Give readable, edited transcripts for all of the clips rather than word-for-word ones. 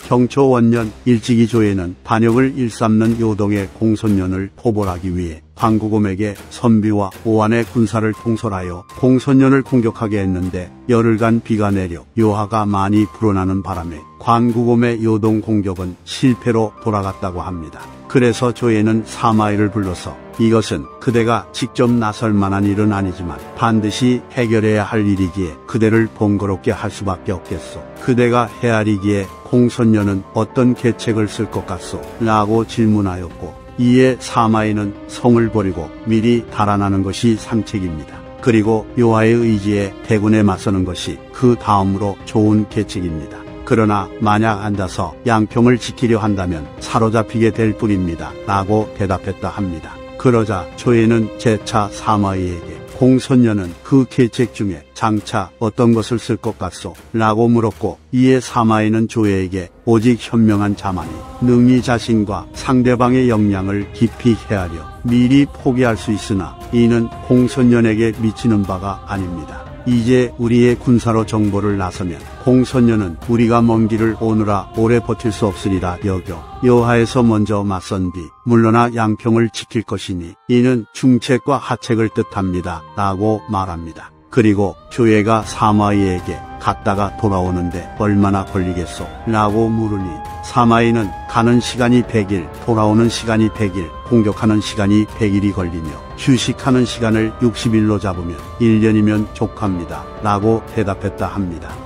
경초 원년 일찍이 조예는 반역을 일삼는 요동의 공손년을 포벌하기 위해 관구곰에게 선비와 오한의 군사를 통솔하여 공손년을 공격하게 했는데 열흘간 비가 내려 요하가 많이 불어나는 바람에 관구곰의 요동 공격은 실패로 돌아갔다고 합니다. 그래서 조예는 사마이를 불러서 이것은 그대가 직접 나설 만한 일은 아니지만 반드시 해결해야 할 일이기에 그대를 번거롭게 할 수밖에 없겠소. 그대가 헤아리기에 공손년은 어떤 계책을 쓸 것 같소? 라고 질문하였고, 이에 사마이는 성을 버리고 미리 달아나는 것이 상책입니다. 그리고 요하의 의지에 대군에 맞서는 것이 그 다음으로 좋은 계책입니다. 그러나 만약 앉아서 양평을 지키려 한다면 사로잡히게 될 뿐입니다. 라고 대답했다 합니다. 그러자 조예는 재차 사마이에게 공손년은 그 계책 중에 장차 어떤 것을 쓸 것 같소? 라고 물었고, 이에 사마이는 조예에게 오직 현명한 자만이 능히 자신과 상대방의 역량을 깊이 헤아려 미리 포기할 수 있으나 이는 공손년에게 미치는 바가 아닙니다. 이제 우리의 군사로 정보를 나서면 공손년은 우리가 먼 길을 오느라 오래 버틸 수 없으리라 여겨 요하에서 먼저 맞선 뒤 물러나 양평을 지킬 것이니 이는 중책과 하책을 뜻합니다. 라고 말합니다. 그리고 조예가 사마이에게 갔다가 돌아오는데 얼마나 걸리겠소? 라고 물으니 사마이는 가는 시간이 100일, 돌아오는 시간이 100일, 공격하는 시간이 100일이 걸리며 휴식하는 시간을 60일로 잡으면 1년이면 족합니다. 라고 대답했다 합니다.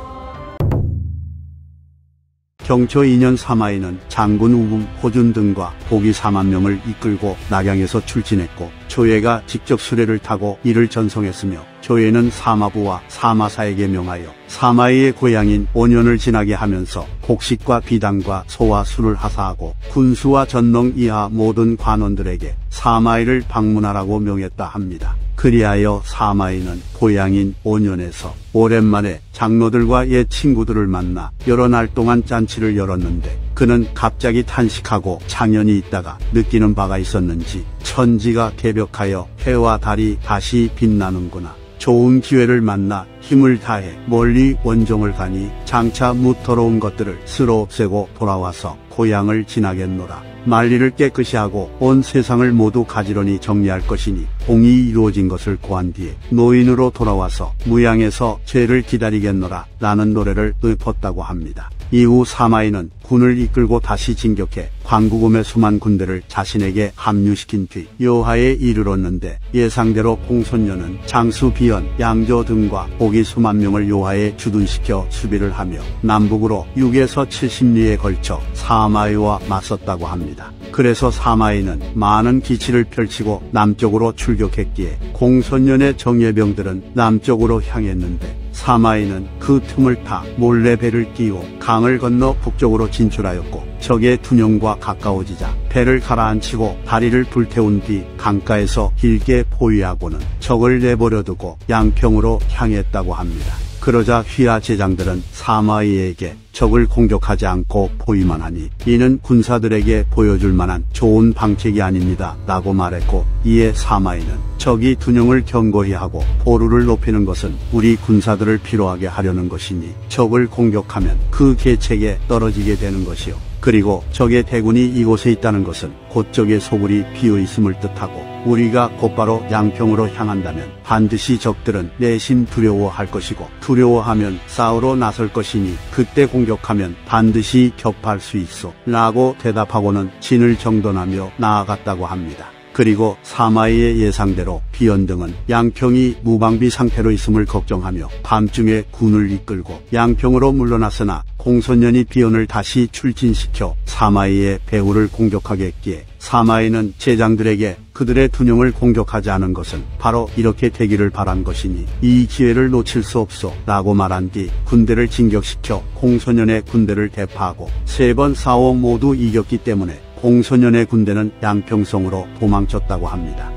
경초 2년 사마이는 장군 우금, 호준 등과 보기 4만 명을 이끌고 낙양에서 출진했고 조예가 직접 수레를 타고 이를 전송했으며 조예는 사마부와 사마사에게 명하여 사마이의 고향인 온현을 지나게 하면서 곡식과 비단과 소와 술을 하사하고 군수와 전농 이하 모든 관원들에게 사마이를 방문하라고 명했다 합니다. 그리하여 사마이는 고향인 온현에서 오랜만에 장로들과 옛 친구들을 만나 여러 날 동안 잔치를 열었는데 그는 갑자기 탄식하고 장연히 있다가 느끼는 바가 있었는지 천지가 개벽하여 해와 달이 다시 빛나는구나. 좋은 기회를 만나 힘을 다해 멀리 원종을 가니 장차 무더러운 것들을 쓸어 없애고 돌아와서 고향을 지나겠노라. 만리를 깨끗이 하고 온 세상을 모두 가지런히 정리할 것이니 공이 이루어진 것을 고한 뒤에 노인으로 돌아와서 무양에서 죄를 기다리겠노라 라는 노래를 읊었다고 합니다. 이후 사마이는 군을 이끌고 다시 진격해 관구곰의 수만 군대를 자신에게 합류시킨 뒤 요하에 이르렀는데 예상대로 공손년은 장수 비연, 양조 등과 보기 수만 명을 요하에 주둔시켜 수비를 하며 남북으로 6에서 70리에 걸쳐 사마이와 맞섰다고 합니다. 그래서 사마이는 많은 기치를 펼치고 남쪽으로 출격했기에 공손년의 정예병들은 남쪽으로 향했는데 사마이는 그 틈을 타 몰래 배를 띄워 강을 건너 북쪽으로 진출하였고 적의 둔영과 가까워지자 배를 가라앉히고 다리를 불태운 뒤 강가에서 길게 포위하고는 적을 내버려두고 양평으로 향했다고 합니다. 그러자 휘하 제장들은 사마이에게 적을 공격하지 않고 포위만 하니 이는 군사들에게 보여줄 만한 좋은 방책이 아닙니다. 라고 말했고 이에 사마이는 적이 둔영을 견고히 하고 포루를 높이는 것은 우리 군사들을 피로하게 하려는 것이니 적을 공격하면 그 계책에 떨어지게 되는 것이요. 그리고 적의 대군이 이곳에 있다는 것은 곧 적의 소굴이 비어있음을 뜻하고 우리가 곧바로 양평으로 향한다면 반드시 적들은 내심 두려워할 것이고 두려워하면 싸우러 나설 것이니 그때 공격하면 반드시 격파할 수 있어 라고 대답하고는 진을 정돈하며 나아갔다고 합니다. 그리고 사마이의 예상대로 비연 등은 양평이 무방비 상태로 있음을 걱정하며 밤중에 군을 이끌고 양평으로 물러났으나 공손년이 비연을 다시 출진시켜 사마이의 배후를 공격하게 했기에 사마이는 제장들에게 그들의 둔영을 공격하지 않은 것은 바로 이렇게 되기를 바란 것이니 이 기회를 놓칠 수 없소 라고 말한 뒤 군대를 진격시켜 공손년의 군대를 대파하고 3번 싸워 모두 이겼기 때문에 공손년의 군대는 양평성으로 도망쳤다고 합니다.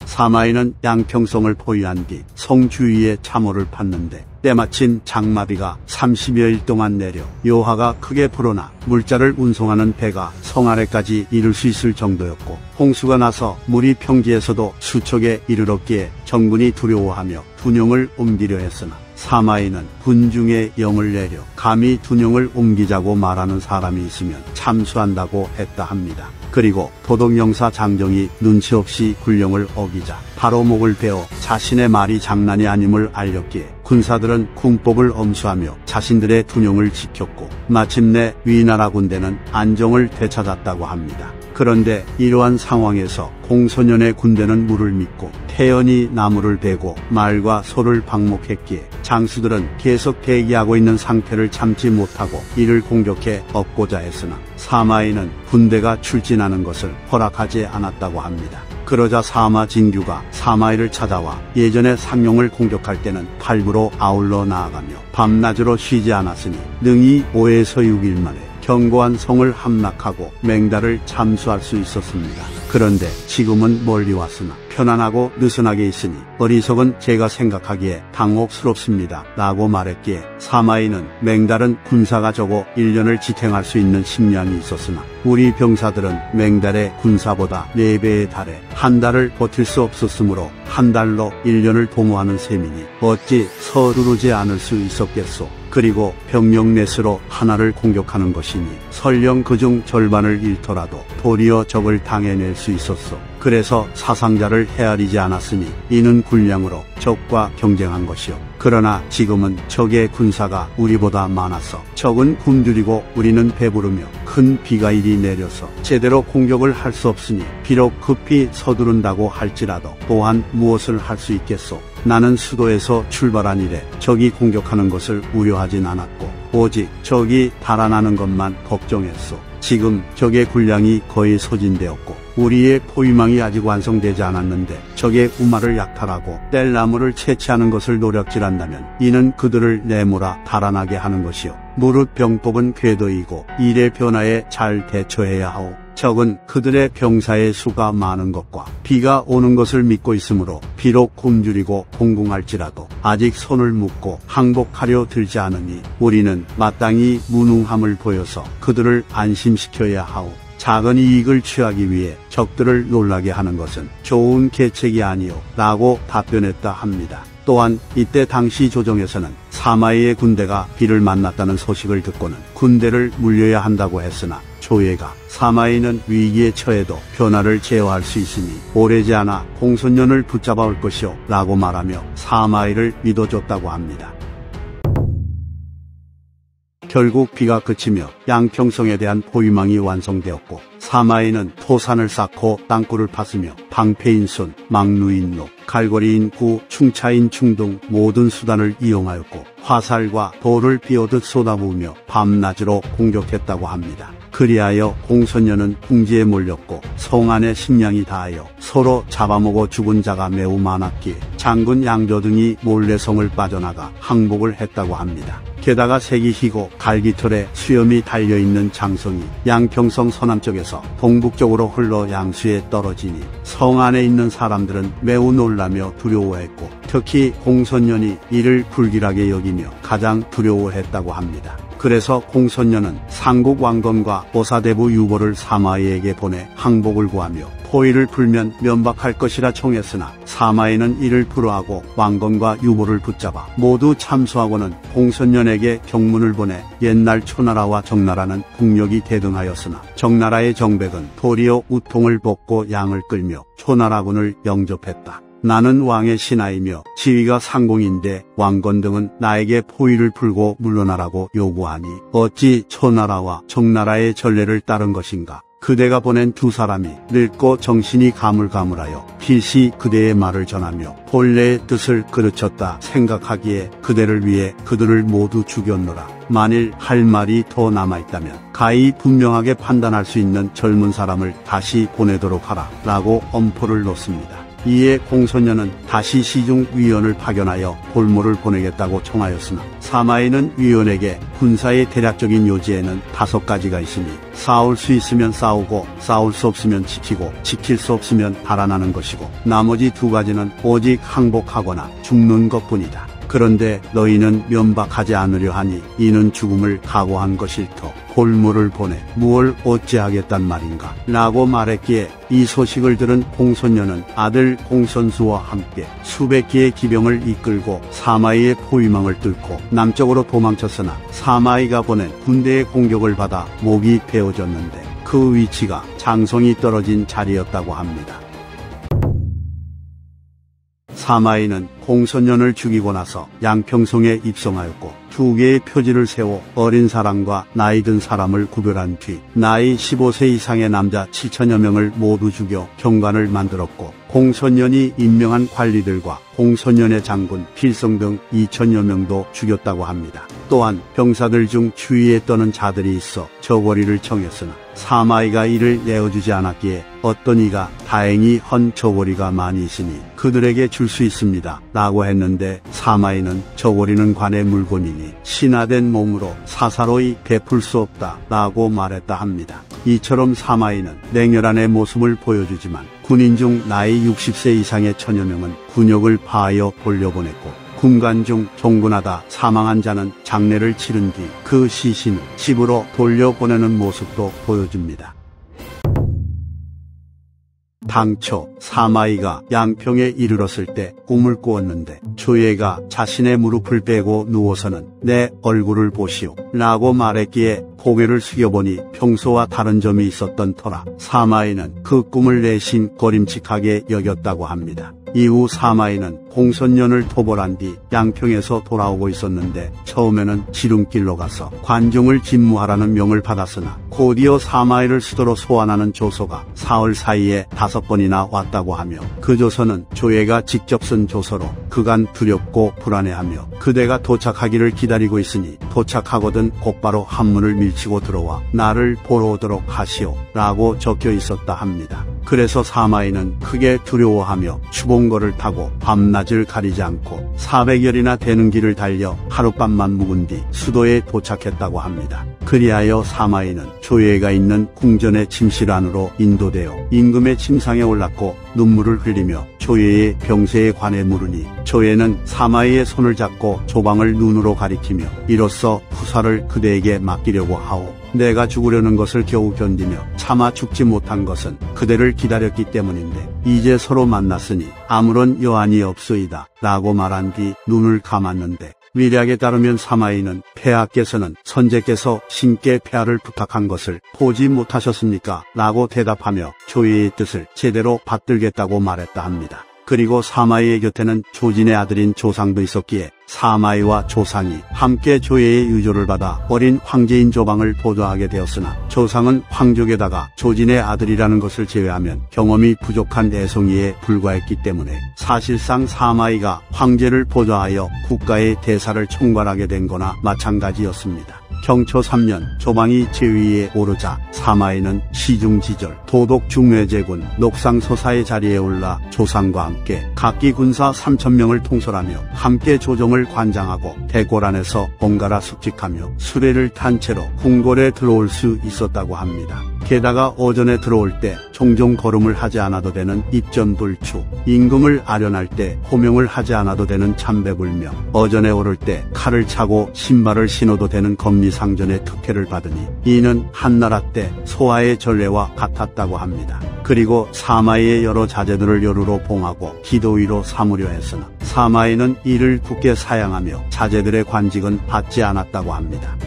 사마이는 양평성을 포위한 뒤 성 주위에 참호를 팠는데 때마침 장마비가 30여일 동안 내려 요하가 크게 불어나 물자를 운송하는 배가 성 아래까지 이를 수 있을 정도였고 홍수가 나서 물이 평지에서도 수척에 이르렀기에 정군이 두려워하며 둔영을 옮기려 했으나 사마이는 군중에 영을 내려 감히 둔영을 옮기자고 말하는 사람이 있으면 참수한다고 했다 합니다. 그리고 도덕영사 장정이 눈치 없이 군령을 어기자 바로 목을 베어 자신의 말이 장난이 아님을 알렸기에 군사들은 군법을 엄수하며 자신들의 둔영을 지켰고 마침내 위나라 군대는 안정을 되찾았다고 합니다. 그런데 이러한 상황에서 공소년의 군대는 물을 믿고 태연히 나무를 베고 말과 소를 방목했기에 장수들은 계속 대기하고 있는 상태를 참지 못하고 이를 공격해 엎고자 했으나 사마이는 군대가 출진하는 것을 허락하지 않았다고 합니다. 그러자 사마 진규가 사마이를 찾아와 예전에 상용을 공격할 때는 팔부로 아울러 나아가며 밤낮으로 쉬지 않았으니 능히 5에서 6일 만에 견고한 성을 함락하고 맹달을 참수할 수 있었습니다. 그런데 지금은 멀리 왔으나 편안하고 느슨하게 있으니 어리석은 제가 생각하기에 당혹스럽습니다 라고 말했기에 사마이는 맹달은 군사가 적어 1년을 지탱할 수 있는 식량이 있었으나 우리 병사들은 맹달의 군사보다 4배에 달해 한 달을 버틸 수 없었으므로 한 달로 1년을 도모하는 셈이니 어찌 서두르지 않을 수 있었겠소. 그리고 병력 넷으로 하나를 공격하는 것이니 설령 그중 절반을 잃더라도 도리어 적을 당해낼 수 있었소. 그래서 사상자를 헤아리지 않았으니 이는 군량으로 적과 경쟁한 것이요. 그러나 지금은 적의 군사가 우리보다 많아서 적은 굶주리고 우리는 배부르며 큰 비가 이리 내려서 제대로 공격을 할 수 없으니 비록 급히 서두른다고 할지라도 또한 무엇을 할 수 있겠소. 나는 수도에서 출발한 이래 적이 공격하는 것을 우려하진 않았고 오직 적이 달아나는 것만 걱정했소. 지금 적의 군량이 거의 소진되었고 우리의 포위망이 아직 완성되지 않았는데 적의 우마를 약탈하고 뗄나무를 채취하는 것을 노력질한다면 이는 그들을 내몰아 달아나게 하는 것이요. 무릇 병법은 궤도이고 일의 변화에 잘 대처해야 하오. 적은 그들의 병사의 수가 많은 것과 비가 오는 것을 믿고 있으므로 비록 굶주리고 공공할지라도 아직 손을 묶고 항복하려 들지 않으니 우리는 마땅히 무능함을 보여서 그들을 안심시켜야 하오. 작은 이익을 취하기 위해 적들을 놀라게 하는 것은 좋은 계책이 아니오 라고 답변했다 합니다. 또한 이때 당시 조정에서는 사마이의 군대가 비를 만났다는 소식을 듣고는 군대를 물려야 한다고 했으나 조예가 사마이는 위기에 처해도 변화를 제어할 수 있으니 오래지 않아 공손년을 붙잡아 올 것이오 라고 말하며 사마이를 믿어줬다고 합니다. 결국 비가 그치며 양평성에 대한 포위망이 완성되었고 사마이는 토산을 쌓고 땅굴을 팠으며 방패인손, 막루인로, 갈고리인 구, 충차인 충 등 모든 수단을 이용하였고 화살과 돌을 비오듯 쏟아부으며 밤낮으로 공격했다고 합니다. 그리하여 공손년은 궁지에 몰렸고 성 안의 식량이 다하여 서로 잡아먹어 죽은 자가 매우 많았기에 장군 양조 등이 몰래 성을 빠져나가 항복을 했다고 합니다. 게다가 색이 희고 갈기털에 수염이 달려있는 장성이 양평성 서남쪽에서 동북쪽으로 흘러 양수에 떨어지니 성 안에 있는 사람들은 매우 놀라며 두려워했고 특히 공손년이 이를 불길하게 여기며 가장 두려워했다고 합니다. 그래서 공손년은 상국 왕건과 보사대부 유보를 사마이에게 보내 항복을 구하며 포위를 풀면 면박할 것이라 청했으나 사마이는 이를 불허하고 왕건과 유보를 붙잡아 모두 참수하고는 공손년에게 경문을 보내 옛날 초나라와 정나라는 국력이 대등하였으나 정나라의 정백은 도리어 우통을 벗고 양을 끌며 초나라군을 영접했다. 나는 왕의 신하이며 지위가 상공인데 왕건 등은 나에게 포위를 풀고 물러나라고 요구하니 어찌 초나라와 정나라의 전례를 따른 것인가. 그대가 보낸 두 사람이 늙고 정신이 가물가물하여 필시 그대의 말을 전하며 본래의 뜻을 그르쳤다 생각하기에 그대를 위해 그들을 모두 죽였노라. 만일 할 말이 더 남아있다면 가히 분명하게 판단할 수 있는 젊은 사람을 다시 보내도록 하라 라고 엄포를 놓습니다. 이에 공손년은 다시 시중 위원을 파견하여 볼모를 보내겠다고 청하였으나 사마이는 위원에게 군사의 대략적인 요지에는 5가지가 있으니 싸울 수 있으면 싸우고 싸울 수 없으면 지키고 지킬 수 없으면 달아나는 것이고 나머지 2가지는 오직 항복하거나 죽는 것뿐이다. 그런데 너희는 면박하지 않으려 하니 이는 죽음을 각오한 것일터 골무를 보내 무얼 어찌하겠단 말인가 라고 말했기에 이 소식을 들은 공손녀는 아들 공손수와 함께 수백 기의 기병을 이끌고 사마이의 포위망을 뚫고 남쪽으로 도망쳤으나 사마이가 보낸 군대의 공격을 받아 목이 베어졌는데 그 위치가 장성이 떨어진 자리였다고 합니다. 사마이는 공손년을 죽이고 나서 양평성에 입성하였고 2개의 표지를 세워 어린 사람과 나이 든 사람을 구별한 뒤 나이 15세 이상의 남자 7천여 명을 모두 죽여 경관을 만들었고 공손년이 임명한 관리들과 공손년의 장군 필성 등 2천여 명도 죽였다고 합니다. 또한 병사들 중 추위에 떠는 자들이 있어 저고리를 청했으나 사마이가 이를 내어주지 않았기에 어떤 이가 다행히 헌 저고리가 많이 있으니 그들에게 줄 수 있습니다 라고 했는데 사마이는 저고리는 관의 물건이니 신화된 몸으로 사사로이 베풀 수 없다 라고 말했다 합니다. 이처럼 사마이는 냉혈한의 모습을 보여주지만 군인 중 나이 60세 이상의 천여 명은 군역을 파하여 돌려보냈고 군관 중 종군하다 사망한 자는 장례를 치른 뒤 그 시신을 집으로 돌려보내는 모습도 보여줍니다. 당초 사마이가 양평에 이르렀을 때 꿈을 꾸었는데 조예가 자신의 무릎을 빼고 누워서는 내 얼굴을 보시오 라고 말했기에 고개를 숙여보니 평소와 다른 점이 있었던 터라 사마이는 그 꿈을 내심 꺼림칙하게 여겼다고 합니다. 이후 사마이는 공손년을 토벌한 뒤 양평에서 돌아오고 있었는데 처음에는 지름길로 가서 관중을 진무하라는 명을 받았으나 곧이어 사마이를 수도로 소환하는 조서가 사흘 사이에 5번이나 왔다고 하며 그 조서는 조예가 직접 쓴 조서로 그간 두렵고 불안해하며 그대가 도착하기를 기다리고 있으니 도착하거든 곧바로 한문을 밀치고 들어와 나를 보러 오도록 하시오 라고 적혀 있었다 합니다. 그래서 사마이는 크게 두려워하며 추봉거를 타고 밤낮을 가리지 않고 400여리나 되는 길을 달려 하룻밤만 묵은 뒤 수도에 도착했다고 합니다. 그리하여 사마이는 조예가 있는 궁전의 침실 안으로 인도되어 임금의 침상에 올랐고 눈물을 흘리며 조예의 병세에 관해 물으니 조예는 사마이의 손을 잡고 조방을 눈으로 가리키며 이로써 후사를 그대에게 맡기려고 하오. 내가 죽으려는 것을 겨우 견디며 차마 죽지 못한 것은 그대를 기다렸기 때문인데 이제 서로 만났으니 아무런 여한이 없소이다 라고 말한 뒤 눈을 감았는데 위략에 따르면 사마이는 폐하께서는 선제께서 신께 폐하를 부탁한 것을 보지 못하셨습니까? 라고 대답하며 조예의 뜻을 제대로 받들겠다고 말했다 합니다. 그리고 사마이의 곁에는 조진의 아들인 조상도 있었기에 사마이와 조상이 함께 조예의 유조를 받아 어린 황제인 조방을 보좌하게 되었으나 조상은 황족에다가 조진의 아들이라는 것을 제외하면 경험이 부족한 애송이에 불과했기 때문에 사실상 사마이가 황제를 보좌하여 국가의 대사를 총괄하게 된 거나 마찬가지였습니다. 경초 3년 조방이 제위에 오르자 사마이는 시중지절 도독중외제군 녹상소사의 자리에 올라 조상과 함께 각기 군사 3,000명을 통솔하며 함께 조정을 관장하고 대궐안에서 번갈아 숙직하며 수레를 탄 채로 궁궐에 들어올 수 있었다고 합니다. 게다가 오전에 들어올 때 종종 걸음을 하지 않아도 되는 입전불추, 임금을 아련할 때 호명을 하지 않아도 되는 참배불명, 어전에 오를 때 칼을 차고 신발을 신어도 되는 검리상전의 특혜를 받으니 이는 한나라 때 소아의 전례와 같았다고 합니다. 그리고 사마이의 여러 자제들을 여루로 봉하고 기도위로 삼으려 했으나 사마이는 이를 굳게 사양하며 자제들의 관직은 받지 않았다고 합니다.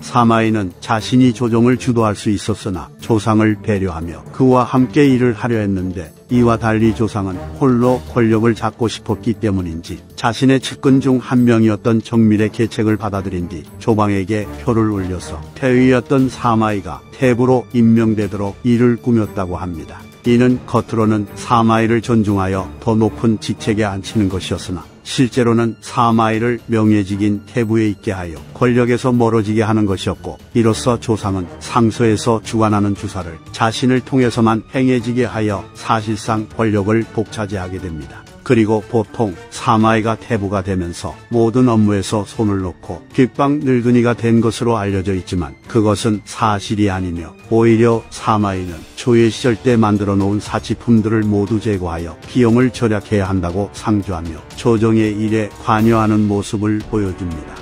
사마이는 자신이 조정을 주도할 수 있었으나 조상을 배려하며 그와 함께 일을 하려 했는데 이와 달리 조상은 홀로 권력을 잡고 싶었기 때문인지 자신의 측근 중 한 명이었던 정밀의 계책을 받아들인 뒤 조방에게 표를 올려서 태위였던 사마이가 태부로 임명되도록 일을 꾸몄다고 합니다. 이는 겉으로는 사마이를 존중하여 더 높은 직책에 앉히는 것이었으나 실제로는 사마이를 명예직인 태부에 있게 하여 권력에서 멀어지게 하는 것이었고 이로써 조상은 상서에서 주관하는 주사를 자신을 통해서만 행해지게 하여 사실상 권력을 독차지하게 됩니다. 그리고 보통 사마이가 태부가 되면서 모든 업무에서 손을 놓고 귓방 늙은이가 된 것으로 알려져 있지만 그것은 사실이 아니며 오히려 사마이는 조예 시절 때 만들어 놓은 사치품들을 모두 제거하여 비용을 절약해야 한다고 상주하며 조정의 일에 관여하는 모습을 보여줍니다.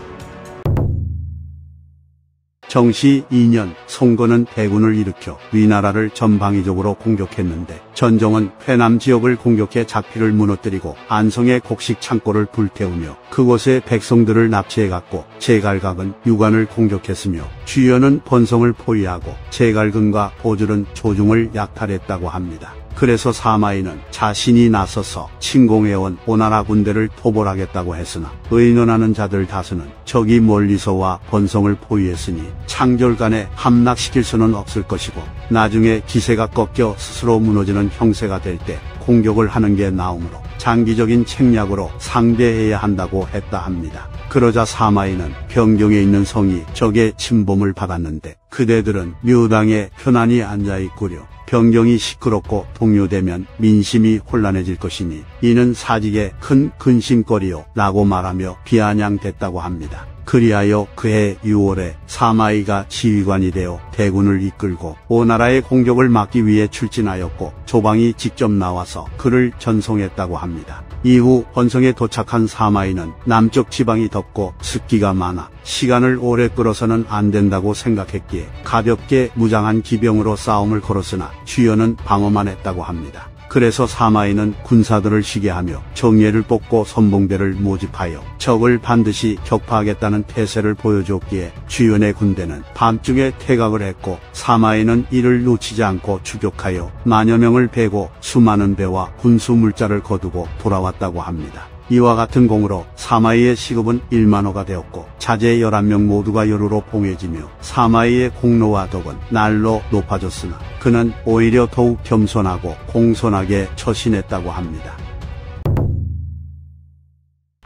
정시 2년 송건은 대군을 일으켜 위나라를 전방위적으로 공격했는데 전종은 회남 지역을 공격해 작피를 무너뜨리고 안성의 곡식 창고를 불태우며 그곳의 백성들을 납치해갔고 제갈각은 유관을 공격했으며 주연은 본성을 포위하고 제갈근과 보줄은 조중을 약탈했다고 합니다. 그래서 사마이는 자신이 나서서 침공해온 오나라 군대를 토벌하겠다고 했으나 의논하는 자들 다수는 적이 멀리서 와 본성을 포위했으니 창졸간에 함락시킬 수는 없을 것이고 나중에 기세가 꺾여 스스로 무너지는 형세가 될 때 공격을 하는 게 나오므로 장기적인 책략으로 상대해야 한다고 했다 합니다. 그러자 사마이는 변경에 있는 성이 적의 침범을 받았는데 그대들은 묘당에 편안히 앉아있구려. 변경이 시끄럽고 동요되면 민심이 혼란해질 것이니 이는 사직의 큰 근심거리요 라고 말하며 비아냥댔다고 합니다. 그리하여 그해 6월에 사마이가 지휘관이 되어 대군을 이끌고 오나라의 공격을 막기 위해 출진하였고 조방이 직접 나와서 그를 전송했다고 합니다. 이후 본성에 도착한 사마이는 남쪽 지방이 덥고 습기가 많아 시간을 오래 끌어서는 안 된다고 생각했기에 가볍게 무장한 기병으로 싸움을 걸었으나 주연은 방어만 했다고 합니다. 그래서 사마이는 군사들을 쉬게 하며 정예를 뽑고 선봉대를 모집하여 적을 반드시 격파하겠다는 태세를 보여줬기에 주연의 군대는 밤중에 퇴각을 했고 사마이는 이를 놓치지 않고 추격하여 만여 명을 베고 수많은 배와 군수 물자를 거두고 돌아왔다고 합니다. 이와 같은 공으로 사마이의 시급은 1만호가 되었고 자제 11명 모두가 여루로 봉해지며 사마이의 공로와 덕은 날로 높아졌으나 그는 오히려 더욱 겸손하고 공손하게 처신했다고 합니다.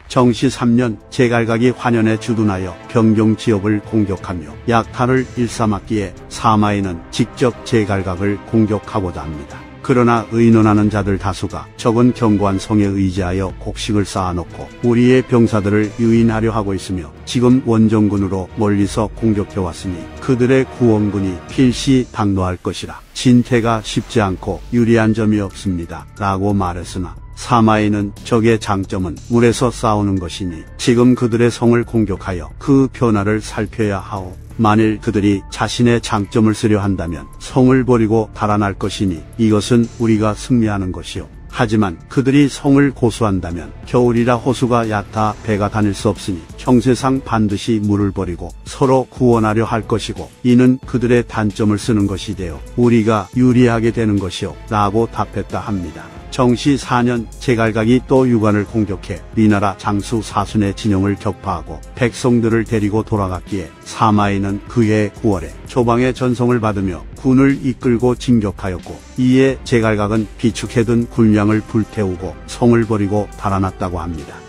정시 3년 제갈각이 환연에 주둔하여 병경 지역을 공격하며 약탈을 일삼았기에 사마이는 직접 제갈각을 공격하고자 합니다. 그러나 의논하는 자들 다수가 적은 견고한 성에 의지하여 곡식을 쌓아놓고 우리의 병사들을 유인하려 하고 있으며 지금 원정군으로 멀리서 공격해왔으니 그들의 구원군이 필시 당노할 것이라 진퇴가 쉽지 않고 유리한 점이 없습니다 라고 말했으나 사마이는 적의 장점은 물에서 싸우는 것이니 지금 그들의 성을 공격하여 그 변화를 살펴야 하오. 만일 그들이 자신의 장점을 쓰려 한다면 성을 버리고 달아날 것이니 이것은 우리가 승리하는 것이요. 하지만 그들이 성을 고수한다면 겨울이라 호수가 얕아 배가 다닐 수 없으니 형세상 반드시 물을 버리고 서로 구원하려 할 것이고 이는 그들의 단점을 쓰는 것이 되어 우리가 유리하게 되는 것이요 라고 답했다 합니다. 정시 4년 제갈각이 또 유관을 공격해 위나라 장수 사순의 진영을 격파하고 백성들을 데리고 돌아갔기에 사마이는 그해 9월에 조방의 전송을 받으며 군을 이끌고 진격하였고 이에 제갈각은 비축해둔 군량을 불태우고 성을 버리고 달아났다고 합니다.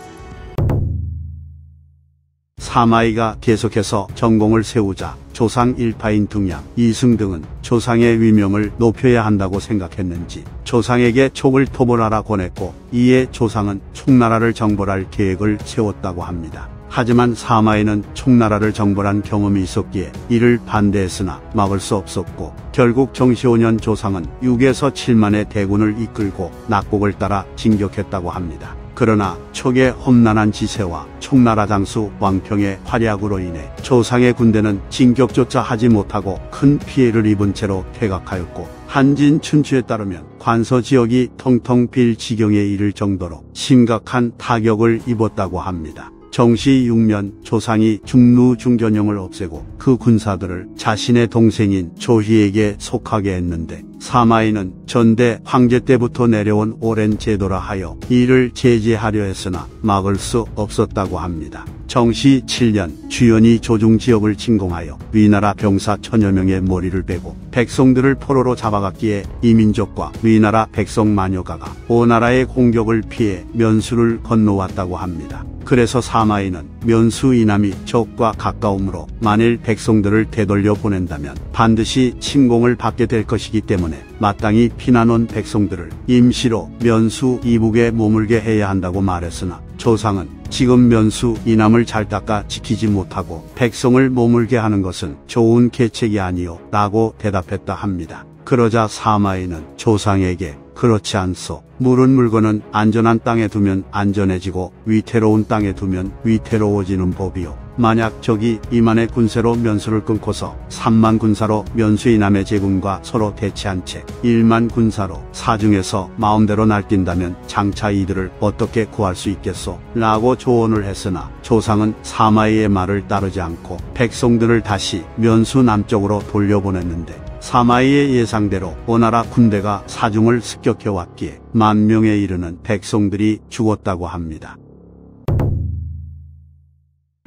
사마이가 계속해서 전공을 세우자 조상 일파인 등양, 이승 등은 조상의 위명을 높여야 한다고 생각했는지 조상에게 촉을 토벌하라 권했고 이에 조상은 총나라를 정벌할 계획을 세웠다고 합니다. 하지만 사마이는 총나라를 정벌한 경험이 있었기에 이를 반대했으나 막을 수 없었고 결국 정시 5년 조상은 6에서 7만의 대군을 이끌고 낙곡을 따라 진격했다고 합니다. 그러나 촉의 험난한 지세와 총나라 장수 왕평의 활약으로 인해 조상의 군대는 진격조차 하지 못하고 큰 피해를 입은 채로 퇴각하였고 한진 춘추에 따르면 관서 지역이 텅텅 빌 지경에 이를 정도로 심각한 타격을 입었다고 합니다. 정시 6년 조상이 중루 중견영을 없애고 그 군사들을 자신의 동생인 조희에게 속하게 했는데 사마이는 전대 황제 때부터 내려온 오랜 제도라 하여 이를 제지하려 했으나 막을 수 없었다고 합니다. 정시 7년 주연이 조중 지역을 침공하여 위나라 병사 1000여 명의 머리를 베고 백성들을 포로로 잡아갔기에 이민족과 위나라 백성 마녀가가 오나라의 공격을 피해 면수를 건너왔다고 합니다. 그래서 사마이는 면수 이남이 적과 가까우므로 만일 백성들을 되돌려 보낸다면 반드시 침공을 받게 될 것이기 때문에 마땅히 피난 온 백성들을 임시로 면수 이북에 머물게 해야 한다고 말했으나 조상은 지금 면수 이남을 잘 닦아 지키지 못하고 백성을 머물게 하는 것은 좋은 계책이 아니오 라고 대답했다 합니다. 그러자 사마이는 조상에게 그렇지 않소. 물은 물건은 안전한 땅에 두면 안전해지고 위태로운 땅에 두면 위태로워지는 법이요. 만약 적이 이만의 군세로 면수를 끊고서 3만 군사로 면수 이남의 제군과 서로 대치한 채 1만 군사로 사중에서 마음대로 날뛴다면 장차 이들을 어떻게 구할 수 있겠소? 라고 조언을 했으나 조상은 사마이의 말을 따르지 않고 백성들을 다시 면수 남쪽으로 돌려보냈는데 사마이의 예상대로 오나라 군대가 사중을 습격해왔기에 10,000명에 이르는 백성들이 죽었다고 합니다.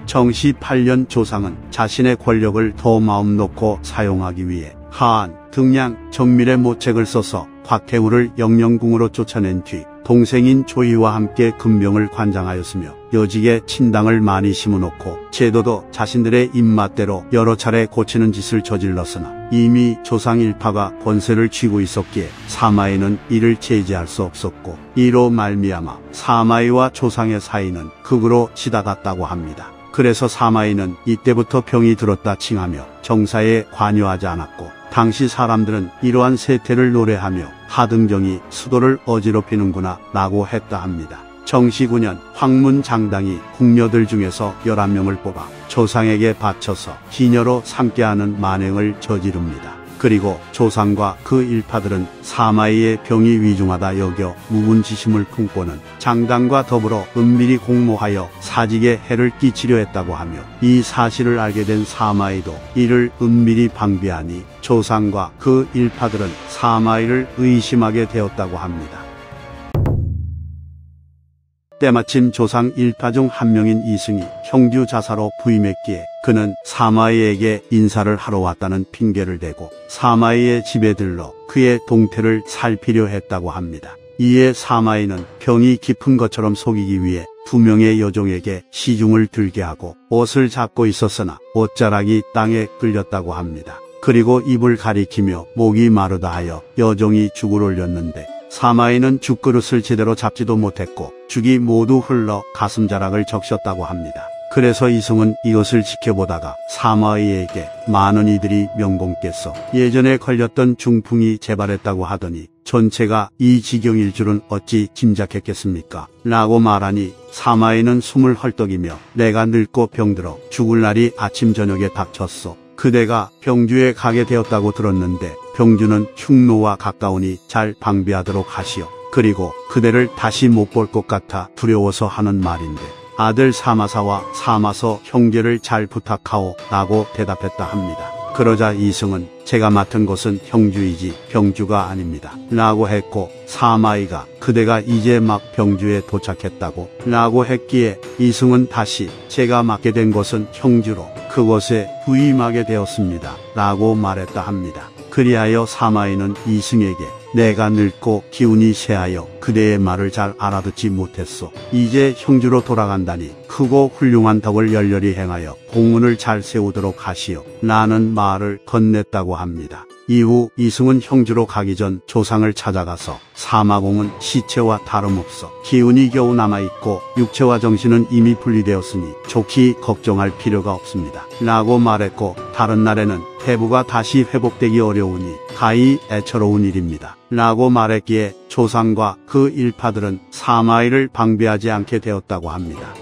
정시 8년 조상은 자신의 권력을 더 마음 놓고 사용하기 위해 하안, 등량, 정밀의 모책을 써서 곽태우를 영령궁으로 쫓아낸 뒤 동생인 조이와 함께 금병을 관장하였으며 여직에 친당을 많이 심어놓고 제도도 자신들의 입맛대로 여러 차례 고치는 짓을 저질렀으나 이미 조상 일파가 권세를 쥐고 있었기에 사마이는 이를 제지할 수 없었고 이로 말미암아 사마이와 조상의 사이는 극으로 치닫았다고 합니다. 그래서 사마이는 이때부터 병이 들었다 칭하며 정사에 관여하지 않았고 당시 사람들은 이러한 세태를 노래하며 하등정이 수도를 어지럽히는구나 라고 했다 합니다. 정시 9년 황문장당이 궁녀들 중에서 11명을 뽑아 조상에게 바쳐서 기녀로 삼게 하는 만행을 저지릅니다. 그리고 조상과 그 일파들은 사마이의 병이 위중하다 여겨 묵은지심을 품고는 장당과 더불어 은밀히 공모하여 사직에 해를 끼치려 했다고 하며 이 사실을 알게 된 사마이도 이를 은밀히 방비하니 조상과 그 일파들은 사마이를 의심하게 되었다고 합니다. 때마침 조상 일파 중 한 명인 이승이 형주 자사로 부임했기에 그는 사마이에게 인사를 하러 왔다는 핑계를 대고 사마이의 집에 들러 그의 동태를 살피려 했다고 합니다. 이에 사마이는 병이 깊은 것처럼 속이기 위해 2명의 여종에게 시중을 들게 하고 옷을 잡고 있었으나 옷자락이 땅에 끌렸다고 합니다. 그리고 입을 가리키며 목이 마르다 하여 여종이 죽을 올렸는데 사마이는 죽그릇을 제대로 잡지도 못했고 죽이 모두 흘러 가슴자락을 적셨다고 합니다. 그래서 이승은 이것을 지켜보다가 사마이에게 많은 이들이 명공께서 예전에 걸렸던 중풍이 재발했다고 하더니 전체가 이 지경일 줄은 어찌 짐작했겠습니까? 라고 말하니 사마이는 숨을 헐떡이며 내가 늙고 병들어 죽을 날이 아침 저녁에 닥쳤소. 그대가 병주에 가게 되었다고 들었는데 병주는 흉노와 가까우니 잘 방비하도록 하시오. 그리고 그대를 다시 못 볼 것 같아 두려워서 하는 말인데 아들 사마사와 사마서 형제를 잘 부탁하오 라고 대답했다 합니다. 그러자 이승은 제가 맡은 것은 형주이지 병주가 아닙니다 라고 했고 사마이가 그대가 이제 막 병주에 도착했다고 라고 했기에 이승은 다시 제가 맡게 된 것은 형주로 그것에 부임하게 되었습니다 라고 말했다 합니다. 그리하여 사마이는 이승에게 내가 늙고 기운이 쇠하여 그대의 말을 잘 알아듣지 못했소. 이제 형주로 돌아간다니 크고 훌륭한 덕을 열렬히 행하여 공훈을 잘 세우도록 하시오. 라는 말을 건넸다고 합니다. 이후 이승은 형주로 가기 전 조상을 찾아가서 사마공은 시체와 다름없어 기운이 겨우 남아있고 육체와 정신은 이미 분리되었으니 좋게 걱정할 필요가 없습니다 라고 말했고 다른 날에는 태부가 다시 회복되기 어려우니 가히 애처로운 일입니다 라고 말했기에 조상과 그 일파들은 사마이를 방비하지 않게 되었다고 합니다.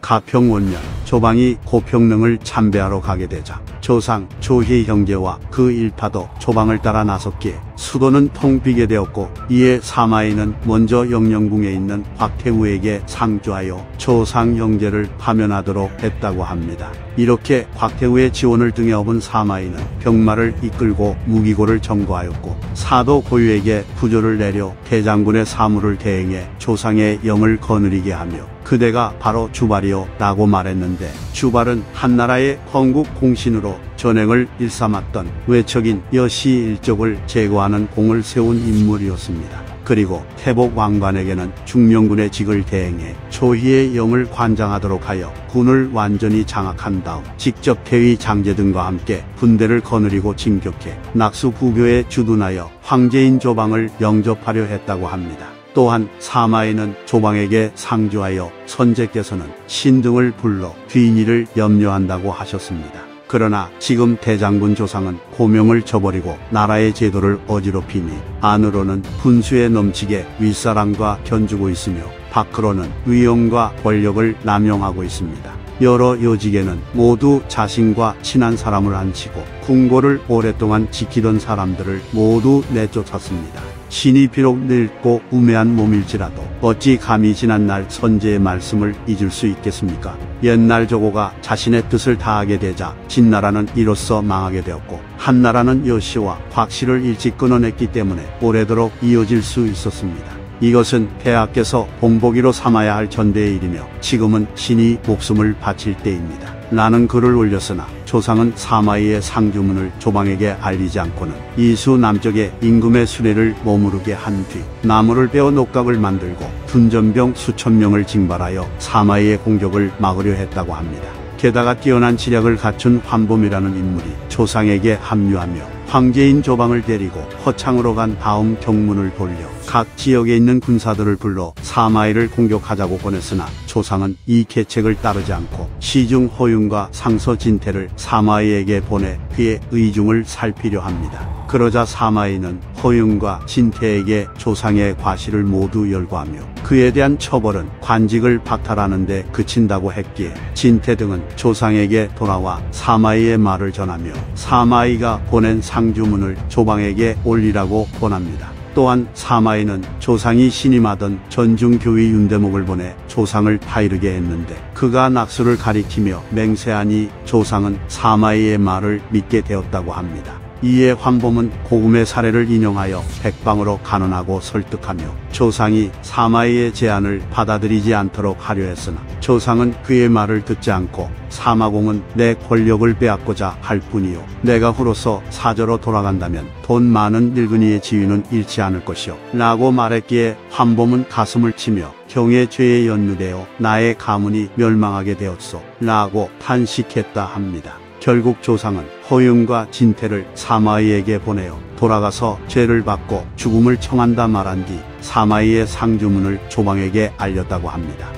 가평원년 조방이 고평릉을 참배하러 가게 되자 조상 조희 형제와 그 일파도 조방을 따라 나섰기에 수도는 텅 비게 되었고 이에 사마이는 먼저 영령궁에 있는 곽태우에게 상주하여 조상 형제를 파면하도록 했다고 합니다. 이렇게 곽태우의 지원을 등에 업은 사마이는 병마를 이끌고 무기고를 점거하였고 사도 고유에게 부조를 내려 대장군의 사무를 대행해 조상의 영을 거느리게 하며 그대가 바로 주발이요 라고 말했는데 주발은 한나라의 건국 공신으로 전행을 일삼았던 외척인 여시 일족을 제거하는 공을 세운 인물이었습니다. 그리고 태복 왕관에게는 중령군의 직을 대행해 조희의 영을 관장하도록 하여 군을 완전히 장악한 다음 직접 태위 장제 등과 함께 군대를 거느리고 진격해 낙수 부교에 주둔하여 황제인 조방을 영접하려 했다고 합니다. 또한 사마이는 조방에게 상주하여 선제께서는 신등을 불러 뒤니를 염려한다고 하셨습니다. 그러나 지금 대장군 조상은 고명을 저버리고 나라의 제도를 어지럽히니 안으로는 분수에 넘치게 윗사람과 견주고 있으며 밖으로는 위엄과 권력을 남용하고 있습니다. 여러 요직에는 모두 자신과 친한 사람을 앉히고 궁궐을 오랫동안 지키던 사람들을 모두 내쫓았습니다. 신이 비록 늙고 우매한 몸일지라도 어찌 감히 지난날 선제의 말씀을 잊을 수 있겠습니까? 옛날 조고가 자신의 뜻을 다하게 되자 진나라는 이로써 망하게 되었고 한나라는 여씨와 곽씨를 일찍 끊어냈기 때문에 오래도록 이어질 수 있었습니다. 이것은 폐하께서 본보기로 삼아야 할 전대의 일이며 지금은 신이 목숨을 바칠 때입니다. 나는 글을 올렸으나 조상은 사마이의 상주문을 조방에게 알리지 않고는 이수 남쪽의 임금의 수레를 머무르게 한 뒤 나무를 베어 녹각을 만들고 둔전병 수천 명을 징발하여 사마이의 공격을 막으려 했다고 합니다. 게다가 뛰어난 지략을 갖춘 환범이라는 인물이 조상에게 합류하며 황제인 조방을 데리고 허창으로 간 다음 경문을 돌려 각 지역에 있는 군사들을 불러 사마이를 공격하자고 보냈으나 조상은 이 계책을 따르지 않고 시중 허윤과 상서 진태를 사마이에게 보내 그의 의중을 살피려 합니다. 그러자 사마이는 허윤과 진태에게 조상의 과실을 모두 열거하며 그에 대한 처벌은 관직을 박탈하는 데 그친다고 했기에 진태 등은 조상에게 돌아와 사마이의 말을 전하며 사마이가 보낸 상주문을 조방에게 올리라고 권합니다. 또한 사마이는 조상이 신임하던 전중교위 윤대목을 보내 조상을 타이르게 했는데 그가 낙수를 가리키며 맹세하니 조상은 사마이의 말을 믿게 되었다고 합니다. 이에 환범은 고금의 사례를 인용하여 백방으로 간언하고 설득하며 조상이 사마이의 제안을 받아들이지 않도록 하려 했으나 조상은 그의 말을 듣지 않고 사마공은 내 권력을 빼앗고자 할 뿐이요 내가 후로서 사저로 돌아간다면 돈 많은 늙은이의 지위는 잃지 않을 것이요 라고 말했기에 환범은 가슴을 치며 경의 죄에 연루되어 나의 가문이 멸망하게 되었소 라고 탄식했다 합니다. 결국 조상은 허윤과 진태를 사마이에게 보내어 돌아가서 죄를 받고 죽음을 청한다 말한 뒤 사마이의 상주문을 조방에게 알렸다고 합니다.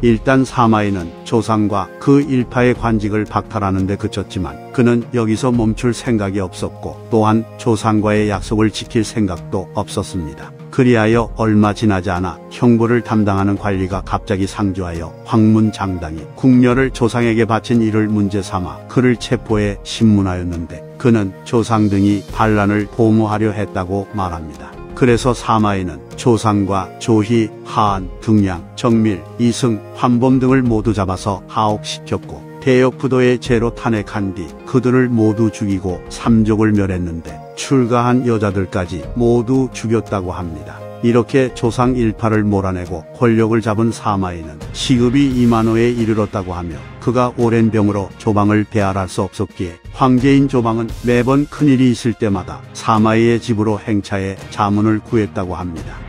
일단 사마이는 조상과 그 일파의 관직을 박탈하는 데 그쳤지만 그는 여기서 멈출 생각이 없었고 또한 조상과의 약속을 지킬 생각도 없었습니다. 그리하여 얼마 지나지 않아 형벌을 담당하는 관리가 갑자기 상주하여 황문장당이 궁녀를 조상에게 바친 일을 문제 삼아 그를 체포해 신문하였는데 그는 조상 등이 반란을 도모하려 했다고 말합니다. 그래서 사마이는 조상과 조희, 하안, 등양, 정밀, 이승, 환범 등을 모두 잡아서 하옥시켰고 대역부도의 죄로 탄핵한 뒤 그들을 모두 죽이고 삼족을 멸했는데 출가한 여자들까지 모두 죽였다고 합니다. 이렇게 조상 일파를 몰아내고 권력을 잡은 사마이는 시급이 2만호에 이르렀다고 하며 그가 오랜 병으로 조방을 배알할 수 없었기에 황제인 조방은 매번 큰일이 있을 때마다 사마이의 집으로 행차해 자문을 구했다고 합니다.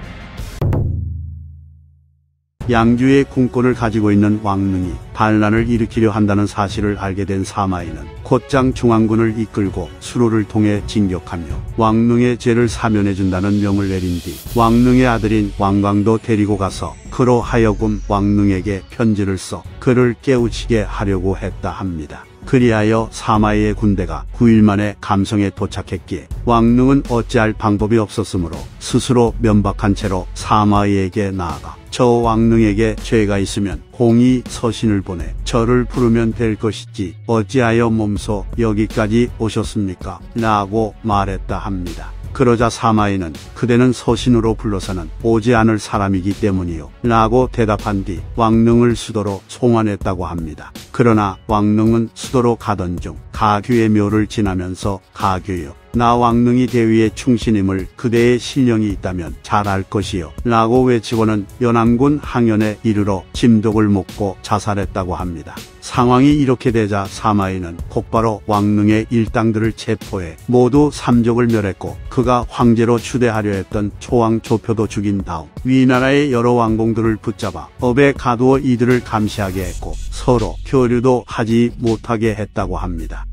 양주의 궁권을 가지고 있는 왕릉이 반란을 일으키려 한다는 사실을 알게 된 사마이는 곧장 중앙군을 이끌고 수로를 통해 진격하며 왕릉의 죄를 사면해준다는 명을 내린 뒤 왕릉의 아들인 왕광도 데리고 가서 그로 하여금 왕릉에게 편지를 써 그를 깨우치게 하려고 했다 합니다. 그리하여 사마이의 군대가 9일 만에 감성에 도착했기에 왕릉은 어찌할 방법이 없었으므로 스스로 면박한 채로 사마이에게 나아가 저 왕릉에게 죄가 있으면 공의 서신을 보내 저를 부르면 될 것이지 어찌하여 몸소 여기까지 오셨습니까? 라고 말했다 합니다. 그러자 사마이는 그대는 서신으로 불러서는 오지 않을 사람이기 때문이요 라고 대답한 뒤 왕릉을 수도로 송환했다고 합니다. 그러나 왕릉은 수도로 가던 중 가규의 묘를 지나면서 가규여 나 왕릉이 대위의 충신임을 그대의 신령이 있다면 잘 알 것이요 라고 외치고는 연안군 항연에 이르러 짐독을 먹고 자살했다고 합니다. 상황이 이렇게 되자 사마이는 곧바로 왕릉의 일당들을 체포해 모두 삼족을 멸했고, 그가 황제로 추대하려 했던 초왕 조표도 죽인 다음 위나라의 여러 왕공들을 붙잡아 업에 가두어 이들을 감시하게 했고 서로 교류도 하지 못하게 했다고 합니다.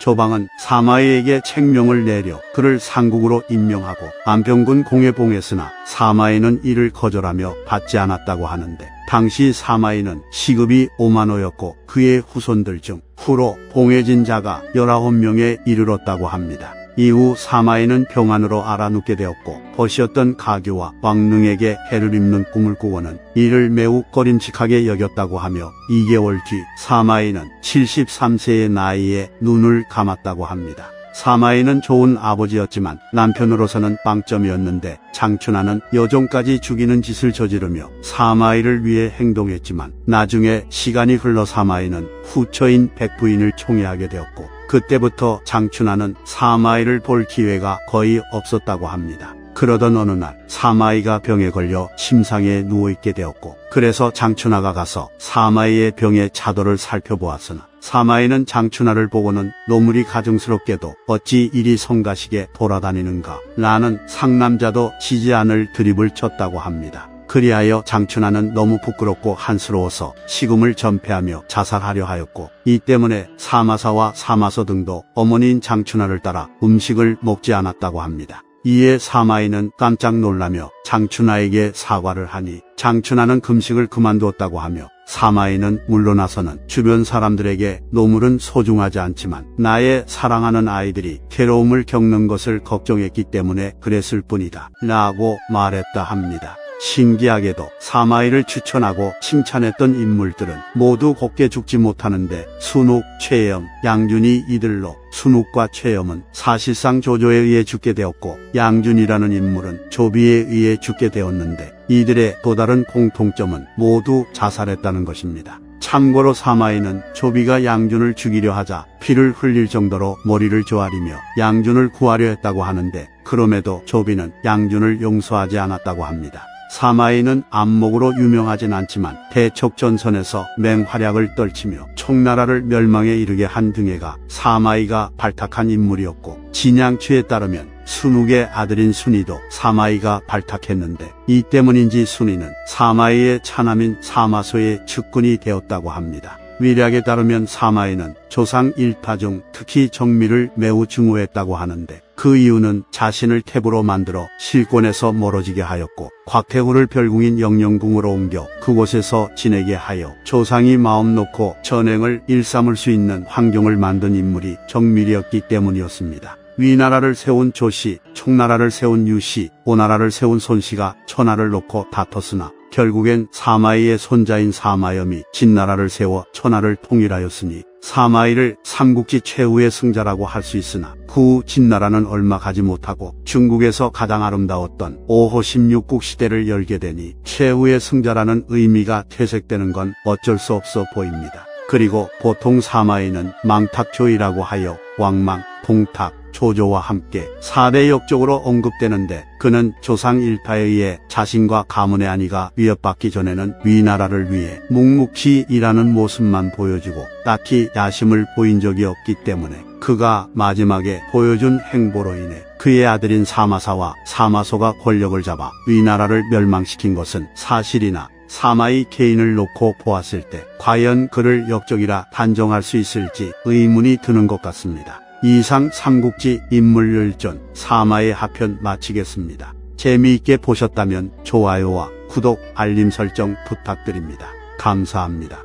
조방은 사마이에게 책명을 내려 그를 상국으로 임명하고 안평군 공에 봉했으나 사마이는 이를 거절하며 받지 않았다고 하는데, 당시 사마이는 시급이 5만호였고 그의 후손들 중 후로 봉해진 자가 19명에 이르렀다고 합니다. 이후 사마이는 평안으로 알아눕게 되었고, 벗이었던 가교와 왕릉에게 해를 입는 꿈을 꾸고는 이를 매우 꺼림칙하게 여겼다고 하며 2개월 뒤 사마이는 73세의 나이에 눈을 감았다고 합니다. 사마이는 좋은 아버지였지만 남편으로서는 빵점이었는데, 장춘하는 여종까지 죽이는 짓을 저지르며 사마이를 위해 행동했지만 나중에 시간이 흘러 사마이는 후처인 백부인을 총애하게 되었고, 그때부터 장춘하는 사마이를 볼 기회가 거의 없었다고 합니다. 그러던 어느 날 사마이가 병에 걸려 침상에 누워있게 되었고, 그래서 장춘하가 가서 사마이의 병의 차도를 살펴보았으나 사마이는 장춘하를 보고는 노물이 가증스럽게도 어찌 이리 성가시게 돌아다니는가 라는 상남자도 지지 않을 드립을 쳤다고 합니다. 그리하여 장춘하는 너무 부끄럽고 한스러워서 식음을 전폐하며 자살하려 하였고, 이 때문에 사마사와 사마서 등도 어머니인 장춘하를 따라 음식을 먹지 않았다고 합니다. 이에 사마이는 깜짝 놀라며 장춘하에게 사과를 하니 장춘하는 금식을 그만두었다고 하며, 사마이는 물러나서는 주변 사람들에게 노물은 소중하지 않지만 나의 사랑하는 아이들이 괴로움을 겪는 것을 걱정했기 때문에 그랬을 뿐이다 라고 말했다 합니다. 신기하게도 사마이를 추천하고 칭찬했던 인물들은 모두 곱게 죽지 못하는데 순욱, 최염, 양준이 이들로 순욱과 최염은 사실상 조조에 의해 죽게 되었고, 양준이라는 인물은 조비에 의해 죽게 되었는데, 이들의 또 다른 공통점은 모두 자살했다는 것입니다. 참고로 사마이는 조비가 양준을 죽이려 하자 피를 흘릴 정도로 머리를 조아리며 양준을 구하려 했다고 하는데, 그럼에도 조비는 양준을 용서하지 않았다고 합니다. 사마이는 안목으로 유명하진 않지만 대척전선에서 맹활약을 떨치며 총나라를 멸망에 이르게 한 등해가 사마이가 발탁한 인물이었고, 진양취에 따르면 순욱의 아들인 순이도 사마이가 발탁했는데, 이 때문인지 순이는 사마이의 차남인 사마소의 측근이 되었다고 합니다. 위략에 따르면 사마이는 조상 일파 중 특히 정미를 매우 증오했다고 하는데, 그 이유는 자신을 태부로 만들어 실권에서 멀어지게 하였고, 곽태후를 별궁인 영령궁으로 옮겨 그곳에서 지내게 하여 조상이 마음 놓고 전행을 일삼을 수 있는 환경을 만든 인물이 정밀이었기 때문이었습니다. 위나라를 세운 조씨, 총나라를 세운 유씨, 오나라를 세운 손씨가 천하를 놓고 다퉜으나 결국엔 사마이의 손자인 사마염이 진나라를 세워 천하를 통일하였으니 사마이를 삼국지 최후의 승자라고 할 수 있으나, 그 후 진나라는 얼마 가지 못하고 중국에서 가장 아름다웠던 5호 16국 시대를 열게 되니 최후의 승자라는 의미가 퇴색되는 건 어쩔 수 없어 보입니다. 그리고 보통 사마이는 망탁조이라고 하여 왕망, 동탁, 조조와 함께 4대 역적으로 언급되는데, 그는 조상 일파에 의해 자신과 가문의 아니가 위협받기 전에는 위나라를 위해 묵묵히 일하는 모습만 보여주고 딱히 야심을 보인 적이 없기 때문에, 그가 마지막에 보여준 행보로 인해 그의 아들인 사마사와 사마소가 권력을 잡아 위나라를 멸망시킨 것은 사실이나, 사마이 개인을 놓고 보았을 때 과연 그를 역적이라 단정할 수 있을지 의문이 드는 것 같습니다. 이상 삼국지 인물열전 사마의 하편 마치겠습니다. 재미있게 보셨다면 좋아요와 구독, 알림 설정 부탁드립니다. 감사합니다.